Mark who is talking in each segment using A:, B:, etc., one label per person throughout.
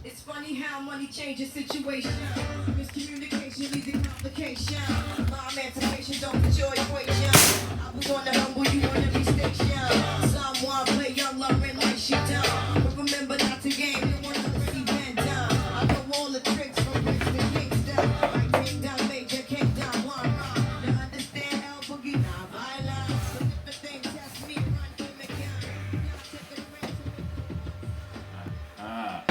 A: It's funny how money changes situation. Miscommunication leads to complication. My emancipation don't fit your equation. I was on the humble, you on every station. Someone play young loving like she done. But remember not to game, you want to see Van Done. I know all the tricks from Prince to Kingston. Like Kingdom, Major, Kingdom, one rock. To understand how boogie, not violence. But if the thing test me, run to the gun. Y'all take a friend to
B: Ah.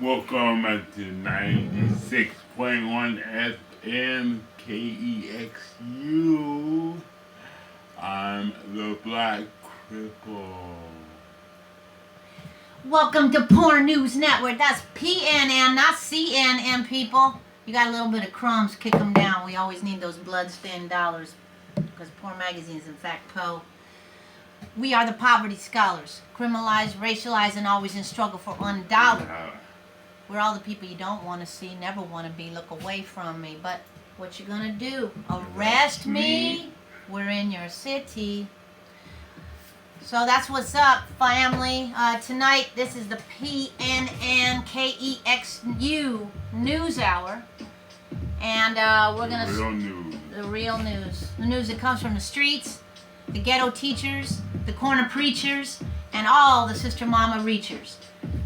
B: Welcome to 96.1 FM KEXU. I'm the Black Cripple.
C: Welcome to Porn News Network. That's PNN, not CNN, people. You got a little bit of crumbs, kick them down. We always need those blood-stained dollars because Porn Magazine is, in fact, Poe. We are the poverty scholars, criminalized, racialized, and always in struggle for $1. We're all the people you don't want to see, never want to be. Look away from me. But what you gonna do? Arrest me? We're in your city. So that's what's up, family. Tonight, this is the PNN KEXU News Hour. And we're gonna...
B: Real news.
C: The real news. The news that comes from the streets, the ghetto teachers, the corner preachers, and all the sister mama reachers.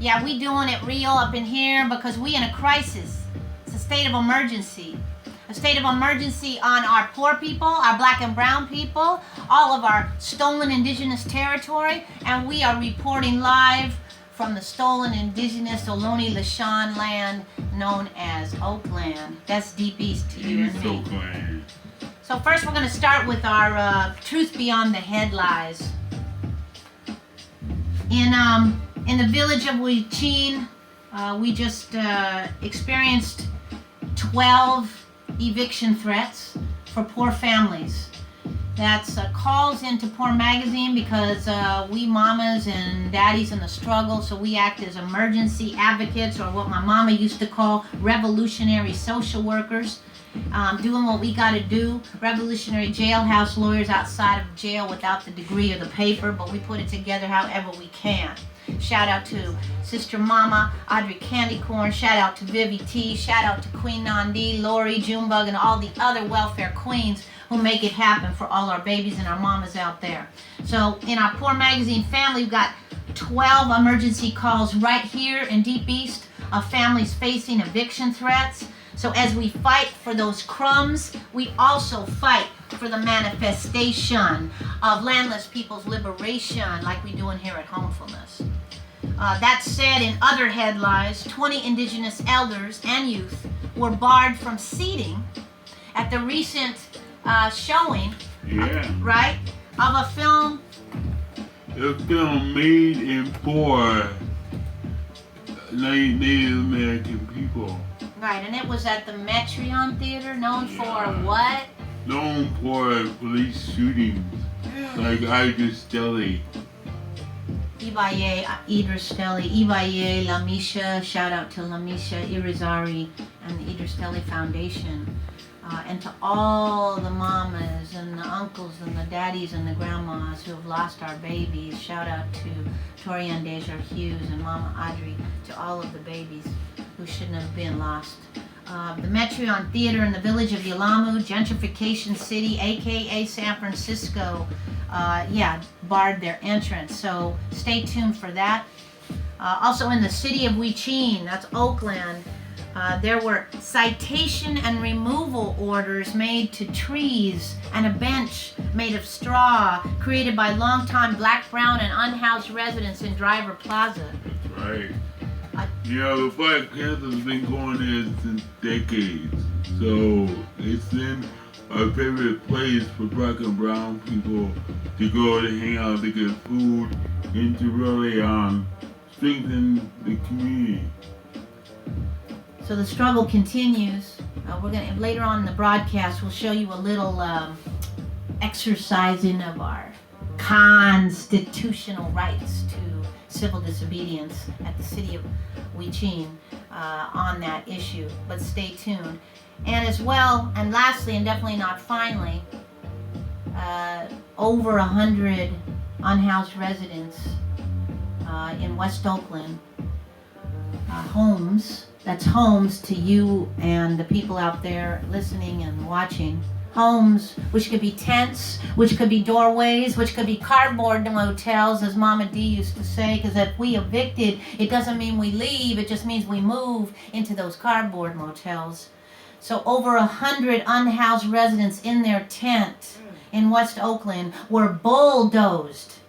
C: Yeah, we doing it real up in here because we in a crisis. It's a state of emergency. A state of emergency on our poor people, our black and brown people, all of our stolen indigenous territory, and we are reporting live from the stolen indigenous Ohlone Lashawn land known as Oakland. That's deep east to you and me.
B: Oakland.
C: So first we're going to start with our truth beyond the headlines. In the village of Huichin, we just experienced 12 eviction threats for poor families. That's calls into Porn Magazine because we mamas and daddies in the struggle, so we act as emergency advocates, or what my mama used to call revolutionary social workers. Doing what we gotta do, revolutionary jailhouse lawyers outside of jail without the degree or the paper, but we put it together however we can. Shout out to Sister Mama, Audrey Candy Corn, shout out to Vivi T, shout out to Queen Nandi, Lori, Junebug, and all the other welfare queens who make it happen for all our babies and our mamas out there. So in our Porn Magazine family, we've got 12 emergency calls right here in Deep East of families facing eviction threats. So as we fight for those crumbs, we also fight for the manifestation of landless people's liberation like we do in here at Homefulness. That said, in other headlines, 20 indigenous elders and youth were barred from seating at the recent showing, right, of a film.
B: A film made for Native American people.
C: Right, and it was at the Metreon Theater, known for what?
B: Known for police shootings, like Idris Deli.
C: Ibaye, Idris Deli, Ibaye, Lamisha, shout out to Lamisha Irizarry and the Idris Deli Foundation. And to all the mamas and the uncles and the daddies and the grandmas who have lost our babies, shout out to Torian Deja Hughes and Mama Audrey, to all of the babies who shouldn't have been lost. The Metreon Theater in the village of Yalamu, gentrification city, aka San Francisco, barred their entrance. So stay tuned for that. Also in the city of Huichin, that's Oakland, there were citation and removal orders made to trees and a bench made of straw created by longtime black, brown, and unhoused residents in Driver Plaza.
B: That's right. The Black Panthers have been going there since decades. So it's been a favorite place for black and brown people to go to hang out, to get food, and to really strengthen the community.
C: So the struggle continues. We're gonna later on in the broadcast we'll show you a little exercising of our constitutional rights to civil disobedience at the city of Huichin on that issue. But stay tuned. And as well, and lastly, and definitely not finally, over 100 unhoused residents in West Oakland, homes. That's homes to you and the people out there listening and watching. Homes, which could be tents, which could be doorways, which could be cardboard motels, as Mama D used to say, because if we evicted, it doesn't mean we leave, it just means we move into those cardboard motels. So over 100 unhoused residents in their tent in West Oakland were bulldozed,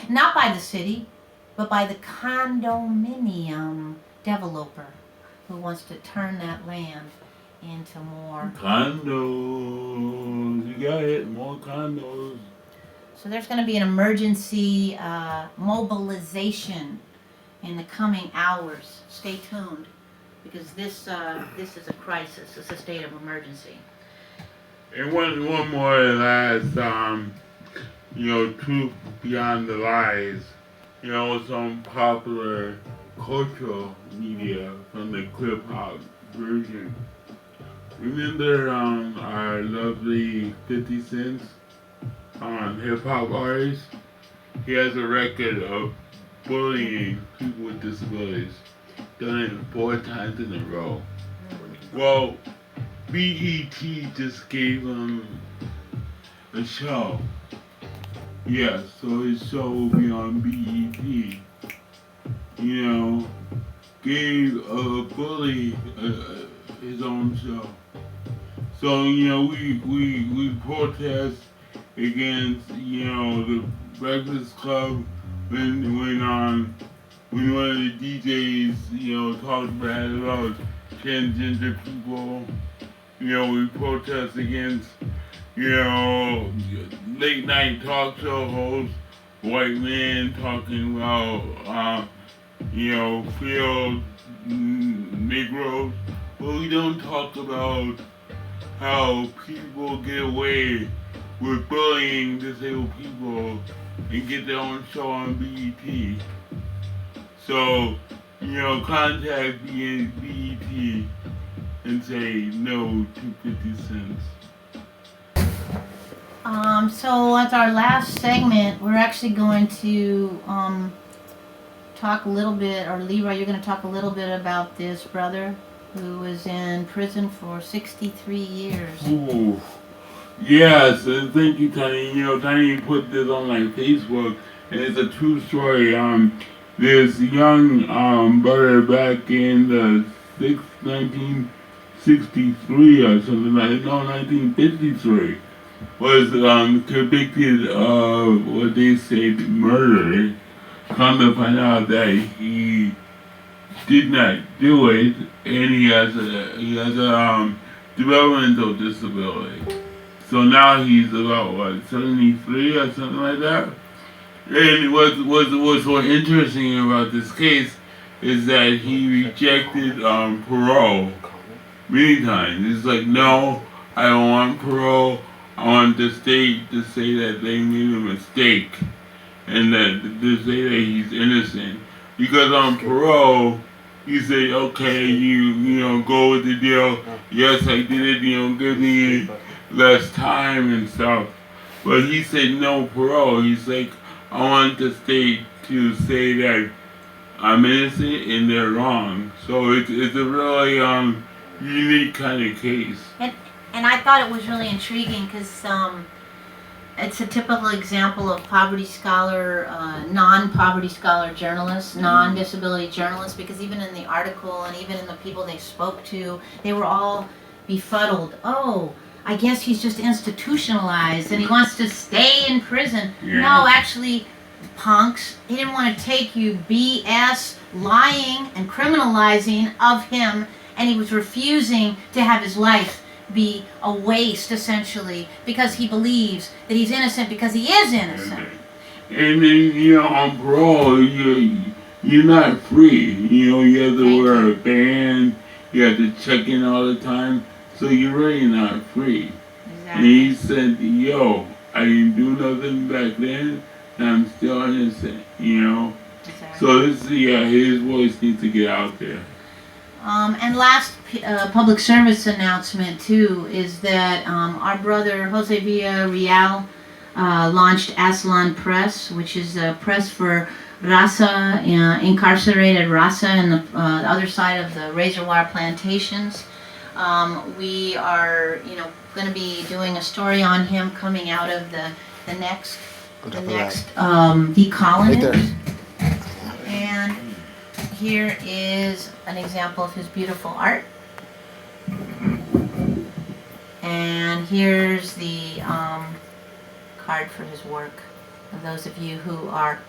C: not by the city, but by the condominium developer who wants to turn that land into more
B: condos. You got it, more condos.
C: So there's going to be an emergency mobilization in the coming hours. Stay tuned, because this is a crisis. It's a state of emergency.
B: And one more last, truth beyond the lies. Some popular cultural media from the clip hop version. Remember our lovely 50 Cent hip hop artist? He has a record of bullying people with disabilities. Done it 4 times in a row. Well, BET just gave him a show. Yeah, so his show will be on BET. Gave a bully his own show. So, we protest against, the Breakfast Club when one of the DJs, talked bad about transgender people. We protest against, late night talk show hosts, white men talking about, field Negroes. But we don't talk about how people get away with bullying disabled people and get their own show on BET. So, contact BET and say no to 50 cents.
C: So as our last segment, we're actually going to talk a little bit, or Leroy, you're going to talk a little bit about this brother who was in prison for 63 years.
B: Ooh. Yes, and thank you, Tiny. Tiny put this on my Facebook, and it's a true story. This young brother back in the 1963 or something like that, no, 1953, was convicted of what they say murder. Come to find out that he did not do it, and he has a developmental disability. So now he's about 73 or something like that. And what's so interesting about this case is that he rejected parole many times. It's like, no, I don't want parole. I want the state to say that they made a mistake and that to say that he's innocent. Because on parole, you say, okay, you go with the deal. Yes, I did it. Give me less time and stuff. But he said no parole. He's like, I want the state to say that I'm innocent and they're wrong. So it's a really unique kind of case.
C: And I thought it was really intriguing because it's a typical example of poverty scholar, non-poverty scholar journalists, non-disability journalists, because even in the article and even in the people they spoke to, they were all befuddled. Oh, I guess he's just institutionalized and he wants to stay in prison.
B: Yeah.
C: No, actually, punks, he didn't want to take you BS, lying and criminalizing of him, and he was refusing to have his life be a waste, essentially, because he believes that he's innocent because he is innocent.
B: And then, on parole, you're not free. You have to wear a band, you have to check in all the time, so you're really not free.
C: Exactly.
B: And he said, I didn't do nothing back then, and I'm still innocent,
C: Exactly.
B: So his voice needs to get out there.
C: And last public service announcement too is that our brother Jose Villarreal launched Aslan Press, which is a press for Rasa, incarcerated Rasa in the other side of the razor wire plantations. We are, going to be doing a story on him coming out of the next decolonist. And here is an example of his beautiful art. And here's the card for his work. For those of you who are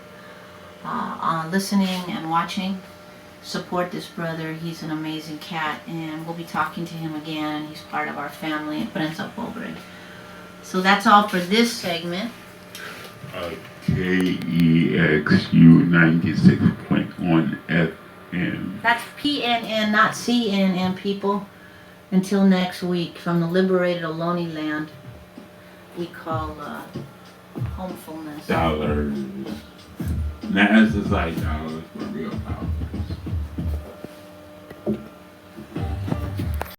C: listening and watching, support this brother. He's an amazing cat, and we'll be talking to him again. He's part of our family in Prensa Pobre. So that's all for this segment.
B: KEXU 96.1 FM.
C: That's PNN, not CNN, people. Until next week, from the liberated Ohlone land we call homefulness.
B: Dollars. Not as like dollars, but real power.